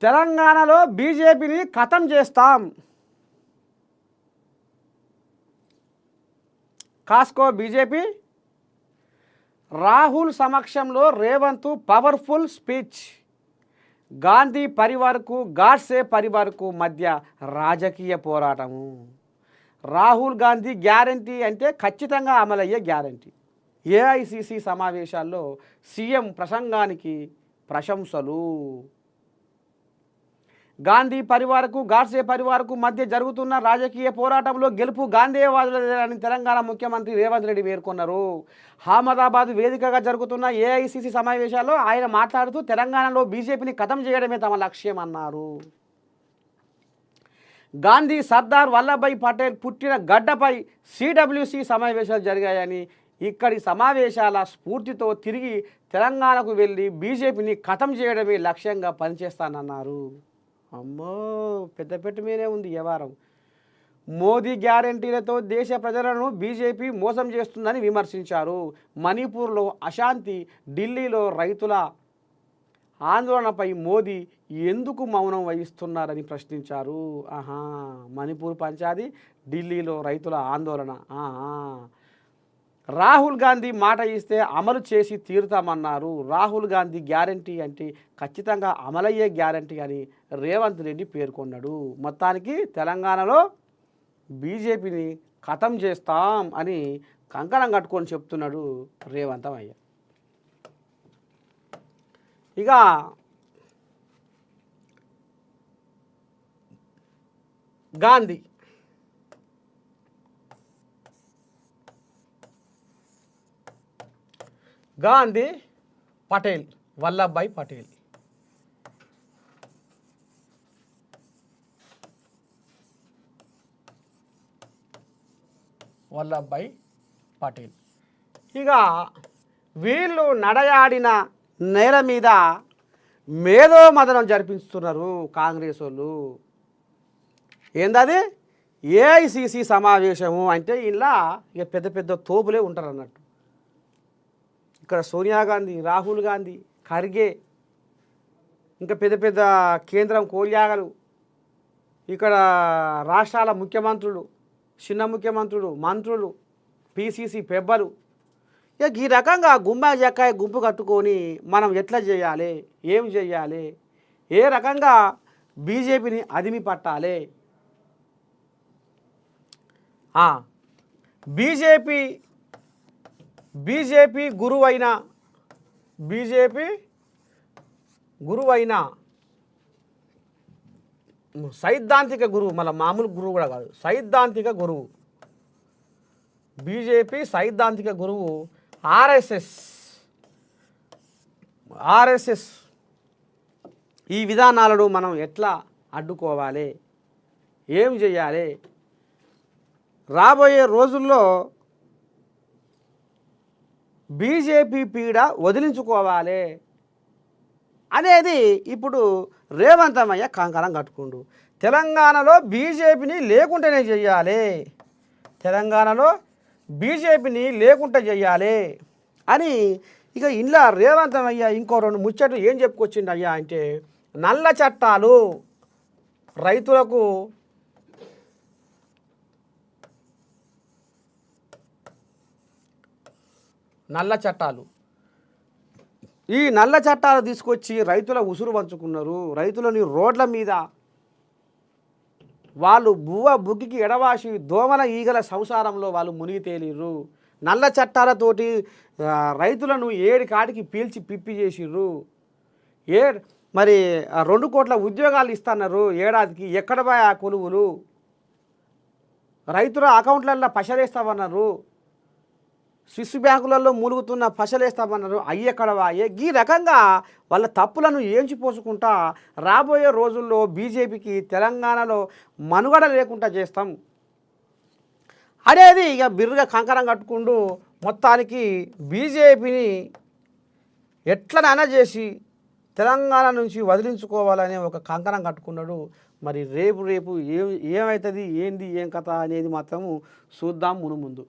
తెలంగాణలో బీజేపీని ఖతం చేస్తాం. కాస్కో బీజేపీ. రాహుల్ సమక్షంలో రేవంత్ పవర్ఫుల్ స్పీచ్. గాంధీ పరివార్కు గాడ్సే పరివార్కు మధ్య రాజకీయ పోరాటము. రాహుల్ గాంధీ గ్యారంటీ అంటే ఖచ్చితంగా అమలయ్యే గ్యారంటీ. ఏఐసిసి సమావేశాల్లో సీఎం ప్రసంగానికి ప్రశంసలు. గాంధీ పరివార్కు గాడ్సే పరివార్కు మధ్య జరుగుతున్న రాజకీయ పోరాటంలో గెలుపు గాంధేయవాదులని తెలంగాణ ముఖ్యమంత్రి రేవంత్ రెడ్డి పేర్కొన్నారు. అహ్మదాబాద్ వేదికగా జరుగుతున్న ఏఐసిసి సమావేశాల్లో ఆయన మాట్లాడుతూ తెలంగాణలో బీజేపీని ఖతం చేయడమే తమ లక్ష్యం అన్నారు. గాంధీ సర్దార్ వల్లభాయ్ పటేల్ పుట్టిన గడ్డపై సిడబ్ల్యూసి సమావేశాలు జరిగాయని, ఇక్కడి సమావేశాల స్ఫూర్తితో తిరిగి తెలంగాణకు వెళ్ళి బీజేపీని ఖతం చేయడమే లక్ష్యంగా పనిచేస్తానన్నారు. అమ్మో, పెద్ద పెట్టు మీదే ఉంది వ్యవహారం. మోదీ గ్యారంటీలతో దేశ ప్రజలను బీజేపీ మోసం చేస్తుందని విమర్శించారు. మణిపూర్లో అశాంతి, ఢిల్లీలో రైతుల ఆందోళనపై మోదీ ఎందుకు మౌనం వహిస్తున్నారని ప్రశ్నించారు. మణిపూర్ పంచాది, ఢిల్లీలో రైతుల ఆందోళన. రాహుల్ గాంధీ మాట ఇస్తే అమలు చేసి తీరుతామన్నారు. రాహుల్ గాంధీ గ్యారంటీ అంటే ఖచ్చితంగా అమలయ్యే గ్యారంటీ అని రేవంత్ రెడ్డి పేర్కొన్నాడు. మొత్తానికి తెలంగాణలో బీజేపీని ఖతం చేస్తాం అని కంకణం కట్టుకొని చెప్తున్నాడు రేవంత్ అయ్య. ఇక గాంధీ పటేల్, వల్లభాయ్ పటేల్. వల్లభాయ్ పటేల్. ఇక వీళ్ళు నడయాడిన నేల మీద మేధో మదనం జరిపిస్తున్నారు కాంగ్రెస్ వాళ్ళు. ఏందది? ఏఐసిసి సమావేశము అంటే ఇలా ఇక పెద్ద పెద్ద తోపులే ఉంటారు అన్నట్టు. ఇక్కడ సోనియా గాంధీ, రాహుల్ గాంధీ, ఖర్గే, ఇంకా పెద్ద పెద్ద కేంద్రం కోల్యాగలు, ఇక్కడ రాష్ట్రాల ముఖ్యమంత్రులు, చిన్న ముఖ్యమంత్రులు, మంత్రులు, పిసిసి పెబ్బలు, ఇక ఈ రకంగా గుమ్మా జక్కాయ గుంపు కట్టుకొని మనం ఎట్లా చేయాలి, ఏం చేయాలి, ఏ రకంగా బీజేపీని అదిమి పట్టాలి, బీజేపీ గురువైన సైద్ధాంతిక గురువు, మళ్ళీ మామూలు గురువు కూడా కాదు, సైద్ధాంతిక గురువు, బీజేపీ సైద్ధాంతిక గురువు ఆర్ఎస్ఎస్ ఈ విధానాలను మనం ఎట్లా అడ్డుకోవాలి, ఏం చేయాలి, రాబోయే రోజుల్లో బీజేపీ పీడ వదిలించుకోవాలి అనేది ఇప్పుడు రేవంత్ అయ్య కంకణం కట్టుకుండు. తెలంగాణలో బీజేపీని లేకుండానే చెయ్యాలి, తెలంగాణలో బీజేపీని లేకుండా చెయ్యాలి అని ఇక ఇంట్లో రేవంత్ అయ్య ఇంకో రెండు ముచ్చట్లు ఏం చెప్పుకొచ్చిండు అయ్యా అంటే, నల్ల చట్టాలు రైతులకు ఈ నల్ల చట్టాలు తీసుకొచ్చి రైతుల ఉసురు పంచుకున్నారు. రైతులని రోడ్ల మీద వాళ్ళు బుగ్గికి ఎడవాసి దోమల ఈగల సంసారంలో వాళ్ళు మునిగి తేలిర్రు. నల్ల చట్టాలతోటి రైతులను ఏడి కాడికి పీల్చి పిప్పి చేసిర్రు. మరి 2 కోట్ల ఉద్యోగాలు ఇస్తున్నారు ఏడాదికి. ఎక్కడ పోయా ఆ కొలువులు? రైతుల అకౌంట్లలో పైసలేస్తామన్నారు, స్విస్ బ్యాంకులలో మూలుగుతున్న పైసలేస్తామన్నారు, అయ్యెక్కడవా? ఈ రకంగా వాళ్ళ తప్పులను ఏంచిపోసుకుంటా రాబోయే రోజుల్లో బీజేపీకి తెలంగాణలో మనుగడ లేకుండా చేస్తాం అనేది ఇక బిర్రుగా కంకణం కట్టుకుంటూ మొత్తానికి బీజేపీని ఎట్లనైనా చేసి తెలంగాణ నుంచి వదిలించుకోవాలనే ఒక కంకణం కట్టుకున్నాడు. మరి రేపు ఏమవుతుంది, ఏంది, ఏం కథ అనేది మాత్రము చూద్దాం మునుముందు.